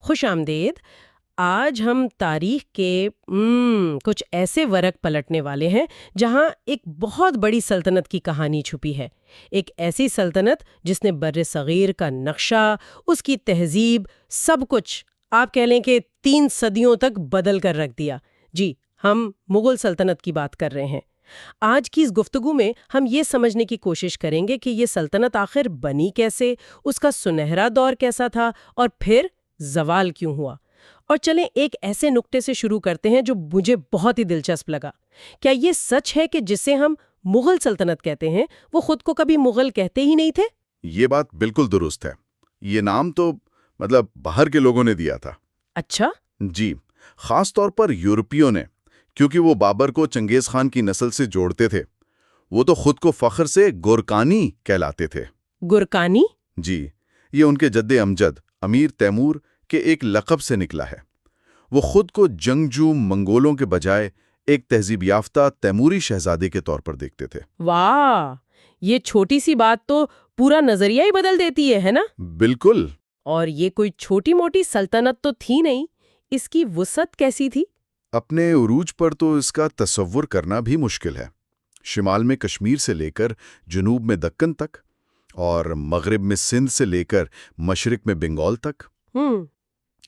خوش آمدید۔ آج ہم تاریخ کے کچھ ایسے ورق پلٹنے والے ہیں جہاں ایک بہت بڑی سلطنت کی کہانی چھپی ہے۔ ایک ایسی سلطنت جس نے بر صغیر کا نقشہ، اس کی تہذیب، سب کچھ آپ کہہ لیں کہ 3 صدیوں تک بدل کر رکھ دیا۔ جی، ہم مغل سلطنت کی بات کر رہے ہیں۔ آج کی اس گفتگو میں ہم یہ سمجھنے کی کوشش کریں گے کہ یہ سلطنت آخر بنی کیسے، اس کا سنہرا دور کیسا تھا اور پھر زوال کیوں ہوا۔ اور چلیں ایک ایسے نکتے سے شروع کرتے ہیں جو مجھے بہت ہی دلچسپ لگا۔ کیا یہ سچ ہے کہ جسے ہم مغل سلطنت کہتے ہیں وہ خود کو کبھی مغل کہتے ہی نہیں تھے؟ یہ بات بالکل درست ہے۔ یہ نام تو باہر کے لوگوں نے دیا تھا۔ اچھا؟ جی، خاص طور پر یورپیوں نے، کیونکہ وہ بابر کو چنگیز خان کی نسل سے جوڑتے تھے۔ وہ تو خود کو فخر سے گورکانی کہلاتے تھے۔ گورکانی؟ جی، یہ ان کے جد امجد امیر تیمور کے ایک لقب سے نکلا ہے۔ وہ خود کو جنگجو منگولوں کے بجائے ایک تہذیب یافتہ تیموری شہزادے کے طور پر دیکھتے تھے۔ واہ، یہ چھوٹی سی بات تو پورا نظریہ ہی بدل دیتی ہے نا؟ بالکل۔ اور یہ کوئی چھوٹی موٹی سلطنت تو تھی نہیں، اس کی وسعت کیسی تھی؟ اپنے عروج پر تو اس کا تصور کرنا بھی مشکل ہے۔ شمال میں کشمیر سے لے کر جنوب میں دکن تک، اور مغرب میں سندھ سے لے کر مشرق میں بنگال تک۔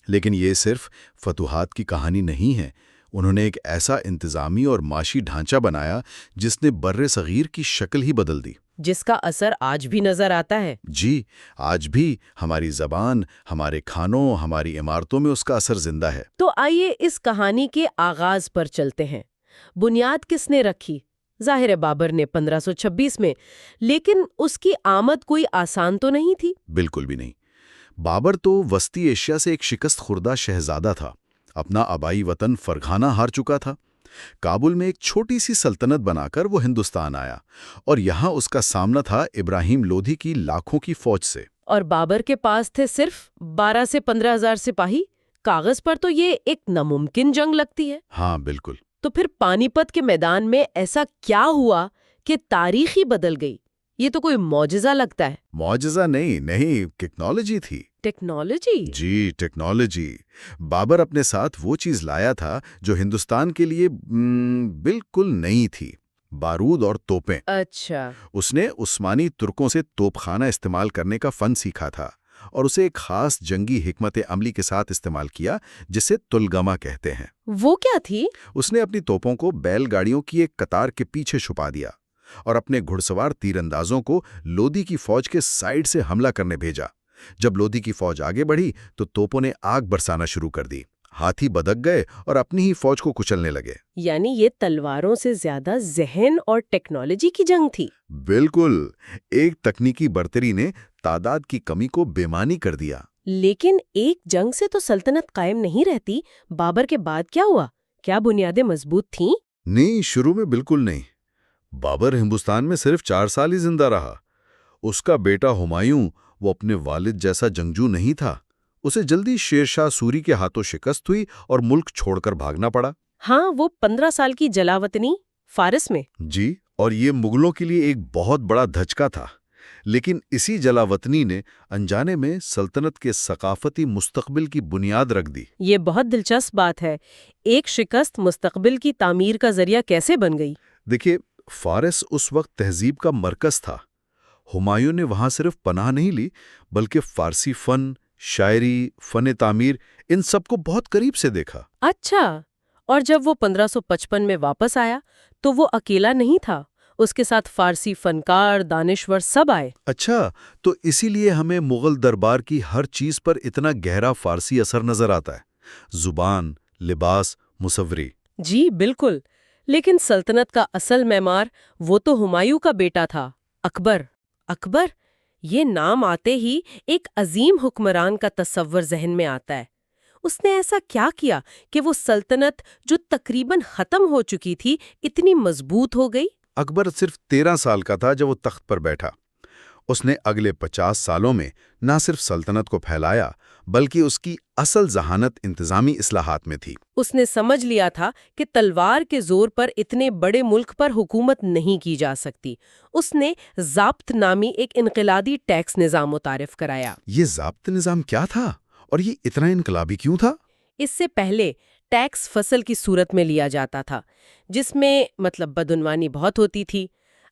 لیکن یہ صرف فتوحات کی کہانی نہیں ہے۔ انہوں نے ایک ایسا انتظامی اور معاشی ڈھانچہ بنایا جس نے بر صغیر کی شکل ہی بدل دی، جس کا اثر آج بھی نظر آتا ہے۔ جی، آج بھی ہماری زبان، ہمارے کھانوں، ہماری عمارتوں میں اس کا اثر زندہ ہے۔ تو آئیے اس کہانی کے آغاز پر چلتے ہیں۔ بنیاد کس نے رکھی؟ ظاہر ہے بابر نے 1526 میں، لیکن اس کی آمد کوئی آسان تو نہیں تھی۔ بالکل بھی نہیں۔ بابر تو وسطی ایشیا سے ایک شکست خوردہ شہزادہ تھا۔ اپنا آبائی وطن فرغانہ ہار چکا تھا۔ کابل میں ایک چھوٹی سی سلطنت بنا کر وہ ہندوستان آیا، اور یہاں اس کا سامنا تھا ابراہیم لودھی کی لاکھوں کی فوج سے۔ اور بابر کے پاس تھے صرف 12 سے 15 ہزار سپاہی۔ کاغذ پر تو یہ ایک ناممکن جنگ لگتی ہے۔ ہاں بالکل۔ تو پھر پانی پت کے میدان میں ایسا کیا ہوا کہ تاریخ ہی بدل گئی؟ یہ تو کوئی معجزہ لگتا ہے۔ معجزہ نہیں، ٹیکنالوجی تھی۔ ٹیکنالوجی؟ جی، ٹیکنالوجی۔ بابر اپنے ساتھ وہ چیز لایا تھا جو ہندوستان کے لیے بالکل نئی تھی: بارود اور توپیں۔ اچھا۔ اس نے عثمانی ترکوں سے توپ خانہ استعمال کرنے کا فن سیکھا تھا، اور اسے ایک خاص جنگی حکمت عملی کے ساتھ استعمال کیا جسے تلگما کہتے ہیں۔ وہ کیا تھی؟ اس نے اپنی توپوں کو بیل گاڑیوں کی ایک قطار کے پیچھے چھپا دیا اور اپنے گھڑ سوار تیر اندازوں کو لودھی کی فوج کے سائیڈ سے حملہ کرنے بھیجا۔ جب لودھی کی فوج آگے بڑھی تو توپوں نے آگ برسانا شروع کر دی۔ ہاتھی بدک گئے اور اپنی ہی فوج کو کچلنے لگے۔ یعنی یہ تلواروں سے زیادہ ذہن اور ٹیکنالوجی کی جنگ تھی۔ بالکل۔ ایک تکنیکی برتری نے تعداد کی کمی کو بے معنی کر دیا۔ لیکن ایک جنگ سے تو سلطنت قائم نہیں رہتی۔ بابر کے بعد کیا ہوا؟ کیا بنیادیں مضبوط تھیں؟ نہیں، شروع میں بالکل نہیں۔ بابر ہندوستان میں صرف 4 سال ہی زندہ رہا۔ اس کا بیٹا ہمایوں، وہ اپنے والد جیسا جنگجو نہیں تھا۔ اسے جلدی شیر شاہ سوری کے ہاتھوں شکست ہوئی اور ملک چھوڑ کر بھاگنا پڑا۔ ہاں، وہ 15 سال کی جلاوطنی فارس میں۔ جی، اور یہ مغلوں کے لیے ایک بہت بڑا دھچکا تھا۔ لیکن اسی جلاوطنی نے انجانے میں سلطنت کے ثقافتی مستقبل کی بنیاد رکھ دی۔ یہ بہت دلچسپ بات ہے۔ ایک شکست مستقبل کی تعمیر کا ذریعہ کیسے بن گئی؟ دیکھیے، فارس اس وقت تہذیب کا مرکز تھا۔ ہمایوں نے وہاں صرف پناہ نہیں لی، بلکہ فارسی فن، شاعری، فن تعمیر، ان سب کو بہت قریب سے دیکھا۔ اچھا، اور جب وہ 1555 میں واپس آیا تو وہ اکیلا نہیں تھا، اس کے ساتھ فارسی فنکار، دانشور سب آئے۔ اچھا، تو اسی لیے ہمیں مغل دربار کی ہر چیز پر اتنا گہرا فارسی اثر نظر آتا ہے: زبان، لباس، مصوری۔ جی بالکل، لیکن سلطنت کا اصل معمار وہ تو ہمایوں کا بیٹا تھا، اکبر۔ اکبر، یہ نام آتے ہی ایک عظیم حکمران کا تصور ذہن میں آتا ہے۔ اس نے ایسا کیا کیا کہ وہ سلطنت جو تقریباً ختم ہو چکی تھی اتنی مضبوط ہو گئی؟ اکبر صرف 13 سال کا تھا جب وہ تخت پر بیٹھا۔ اس نے اگلے 50 سالوں میں نہ صرف سلطنت کو پھیلایا، بلکہ اس کی اصل ذہانت انتظامی اصلاحات میں تھی۔ اس نے سمجھ لیا تھا کہ تلوار کے زور پر اتنے بڑے ملک پر حکومت نہیں کی جا سکتی۔ اس نے ضابط نامی ایک انقلابی ٹیکس نظام متعارف کرایا۔ یہ ضابط نظام کیا تھا اور یہ اتنا انقلابی کیوں تھا؟ اس سے پہلے ٹیکس فصل کی صورت میں لیا جاتا تھا، جس میں بدعنوانی بہت ہوتی تھی۔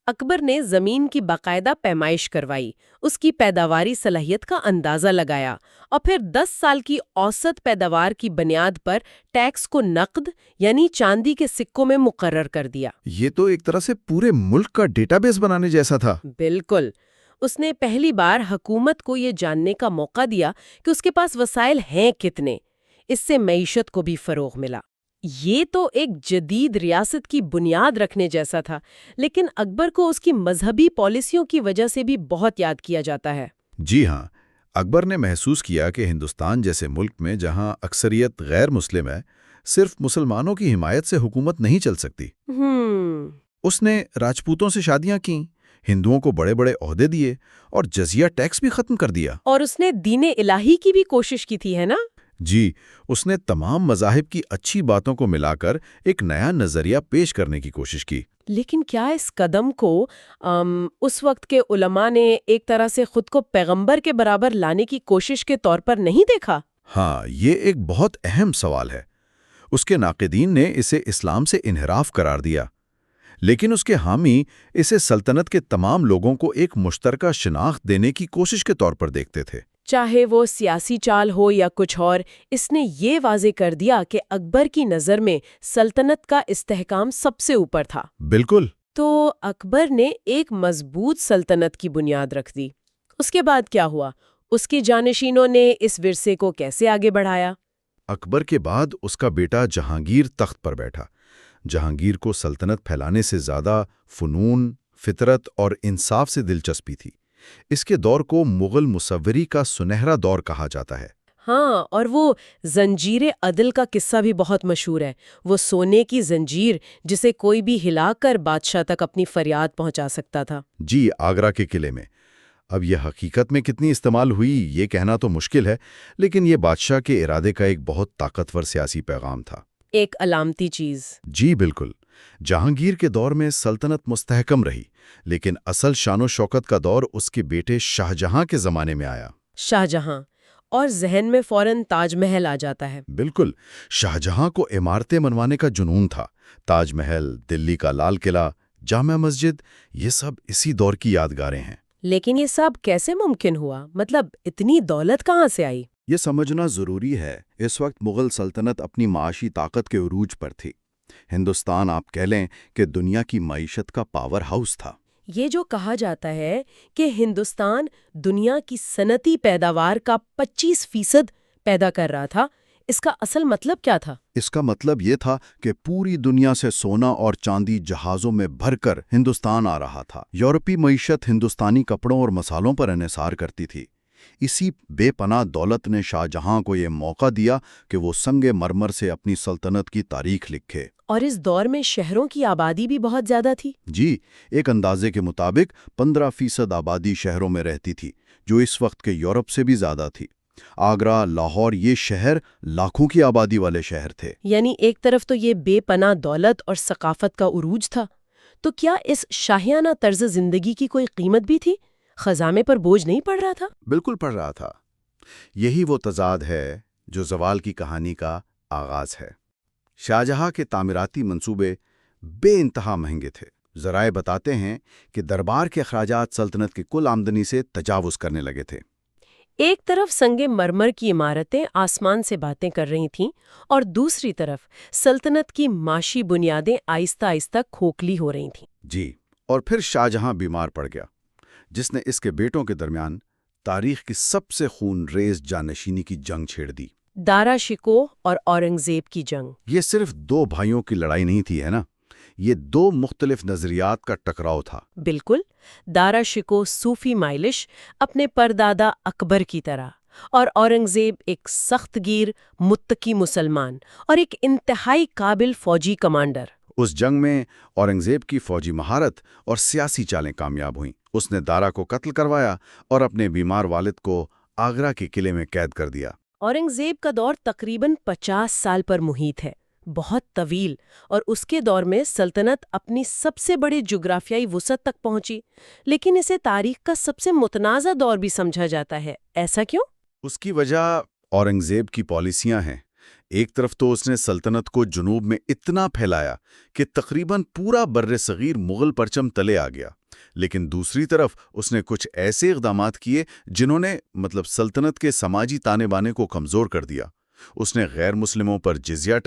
اکبر نے زمین کی باقاعدہ پیمائش کروائی، اس کی پیداواری صلاحیت کا اندازہ لگایا اور پھر 10 سال کی اوسط پیداوار کی بنیاد پر ٹیکس کو نقد یعنی چاندی کے سکوں میں مقرر کر دیا۔ یہ تو ایک طرح سے پورے ملک کا ڈیٹا بیس بنانے جیسا تھا۔ بالکل، اس نے پہلی بار حکومت کو یہ جاننے کا موقع دیا کہ اس کے پاس وسائل ہیں کتنے۔ اس سے معیشت کو بھی فروغ ملا۔ یہ تو ایک جدید ریاست کی بنیاد رکھنے جیسا تھا، لیکن اکبر کو اس کی مذہبی پالیسیوں کی وجہ سے بھی بہت یاد کیا جاتا ہے۔ جی ہاں، اکبر نے محسوس کیا کہ ہندوستان جیسے ملک میں جہاں اکثریت غیر مسلم ہے، صرف مسلمانوں کی حمایت سے حکومت نہیں چل سکتی۔ اس نے راجپوتوں سے شادیاں کیں، ہندوؤں کو بڑے بڑے عہدے دیے اور جزیہ ٹیکس بھی ختم کر دیا۔ اور اس نے دین الہی کی بھی کوشش کی تھی، ہے نا؟ جی، اس نے تمام مذاہب کی اچھی باتوں کو ملا کر ایک نیا نظریہ پیش کرنے کی کوشش کی۔ لیکن کیا اس قدم کو اس وقت کے علماء نے ایک طرح سے خود کو پیغمبر کے برابر لانے کی کوشش کے طور پر نہیں دیکھا؟ ہاں، یہ ایک بہت اہم سوال ہے۔ اس کے ناقدین نے اسے اسلام سے انحراف قرار دیا، لیکن اس کے حامی اسے سلطنت کے تمام لوگوں کو ایک مشترکہ شناخت دینے کی کوشش کے طور پر دیکھتے تھے۔ چاہے وہ سیاسی چال ہو یا کچھ اور، اس نے یہ واضح کر دیا کہ اکبر کی نظر میں سلطنت کا استحکام سب سے اوپر تھا۔ بالکل۔ تو اکبر نے ایک مضبوط سلطنت کی بنیاد رکھ دی۔ اس کے بعد کیا ہوا؟ اس کے جانشینوں نے اس ورثے کو کیسے آگے بڑھایا؟ اکبر کے بعد اس کا بیٹا جہانگیر تخت پر بیٹھا۔ جہانگیر کو سلطنت پھیلانے سے زیادہ فنون، فطرت اور انصاف سے دلچسپی تھی۔ اس کے دور کو مغل مصوری کا سنہرا دور کہا جاتا ہے۔ ہاں، اور وہ زنجیر عدل کا قصہ بھی بہت مشہور ہے۔ وہ سونے کی زنجیر جسے کوئی بھی ہلا کر بادشاہ تک اپنی فریاد پہنچا سکتا تھا۔ جی، آگرہ کے قلعے میں۔ اب یہ حقیقت میں کتنی استعمال ہوئی یہ کہنا تو مشکل ہے، لیکن یہ بادشاہ کے ارادے کا ایک بہت طاقتور سیاسی پیغام تھا۔ ایک علامتی چیز۔ جی بالکل۔ جہانگیر کے دور میں سلطنت مستحکم رہی، لیکن اصل شان و شوکت کا دور اس کے بیٹے شاہجہاں کے زمانے میں آیا۔ شاہجہاں، اور ذہن میں فوراً تاج محل آ جاتا ہے۔ بالکل، شاہجہاں کو عمارتیں بنوانے کا جنون تھا۔ تاج محل، دلی کا لال قلعہ، جامع مسجد، یہ سب اسی دور کی یادگاریں ہیں۔ لیکن یہ سب کیسے ممکن ہوا؟ اتنی دولت کہاں سے آئی؟ یہ سمجھنا ضروری ہے۔ اس وقت مغل سلطنت اپنی معاشی طاقت کے عروج پر تھی۔ ہندوستان آپ کہہ لیں کہ دنیا کی معیشت کا پاور ہاؤس تھا۔ یہ جو کہا جاتا ہے کہ ہندوستان دنیا کی صنعتی پیداوار کا 25% پیدا کر رہا تھا، اس کا اصل مطلب کیا تھا؟ اس کا مطلب یہ تھا کہ پوری دنیا سے سونا اور چاندی جہازوں میں بھر کر ہندوستان آ رہا تھا۔ یورپی معیشت ہندوستانی کپڑوں اور مسالوں پر انحصار کرتی تھی۔ اسی بے پناہ دولت نے شاہجہاں کو یہ موقع دیا کہ وہ سنگ مرمر سے اپنی سلطنت کی تاریخ لکھے۔ اور اس دور میں شہروں کی آبادی بھی بہت زیادہ تھی۔ جی، ایک اندازے کے مطابق 15% آبادی شہروں میں رہتی تھی، جو اس وقت کے یورپ سے بھی زیادہ تھی۔ آگرہ، لاہور، یہ شہر لاکھوں کی آبادی والے شہر تھے۔ یعنی ایک طرف تو یہ بے پناہ دولت اور ثقافت کا عروج تھا، تو کیا اس شاہیانہ طرز زندگی کی کوئی قیمت بھی تھی؟ خزانے پر بوجھ نہیں پڑ رہا تھا؟ بالکل پڑ رہا تھا۔ یہی وہ تضاد ہے جو زوال کی کہانی کا آغاز ہے۔ شاہجہاں کے تعمیراتی منصوبے بے انتہا مہنگے تھے۔ ذرائع بتاتے ہیں کہ دربار کے اخراجات سلطنت کی کل آمدنی سے تجاوز کرنے لگے تھے۔ ایک طرف سنگ مرمر کی عمارتیں آسمان سے باتیں کر رہی تھیں، اور دوسری طرف سلطنت کی معاشی بنیادیں آہستہ آہستہ کھوکھلی ہو رہی تھیں۔ جی، اور پھر شاہجہاں بیمار پڑ گیا، جس نے اس کے بیٹوں کے درمیان تاریخ کی سب سے خون ریز جانشینی کی جنگ چھیڑ دی۔ دارا شکوہ اور اورنگزیب کی جنگ۔ یہ صرف دو بھائیوں کی لڑائی نہیں تھی، ہے نا؟ یہ دو مختلف نظریات کا ٹکراؤ تھا۔ بالکل، دارا شکوہ صوفی مائلش اپنے پردادا اکبر کی طرح، اور اورنگزیب ایک سخت گیر متقی مسلمان اور ایک انتہائی قابل فوجی کمانڈر۔ اس جنگ میں اورنگزیب کی فوجی مہارت اور سیاسی چالیں کامیاب ہوئیں۔ اس نے دارا کو قتل کروایا اور اپنے بیمار والد کو آگرہ کے قلعے میں قید کر دیا۔ اورنگزیب کا دور تقریباً 50 سال پر محیط ہے، بہت طویل، اور اس کے دور میں سلطنت اپنی سب سے بڑی جغرافیائی وسعت تک پہنچی، لیکن اسے تاریخ کا سب سے متنازع دور بھی سمجھا جاتا ہے۔ ایسا کیوں؟ اس کی وجہ اورنگزیب کی پالیسیاں ہیں۔ ایک طرف تو اس نے سلطنت کو جنوب میں اتنا پھیلایا کہ تقریباً پورا بر صغیر مغل پرچم تلے آ گیا، لیکن دوسری طرف اس نے کچھ ایسے اقدامات کیے جنہوں نے سلطنت کے سماجی تانے بانے کو کمزور کر دیا۔ اس نے غیر مسلموں پر جزیہ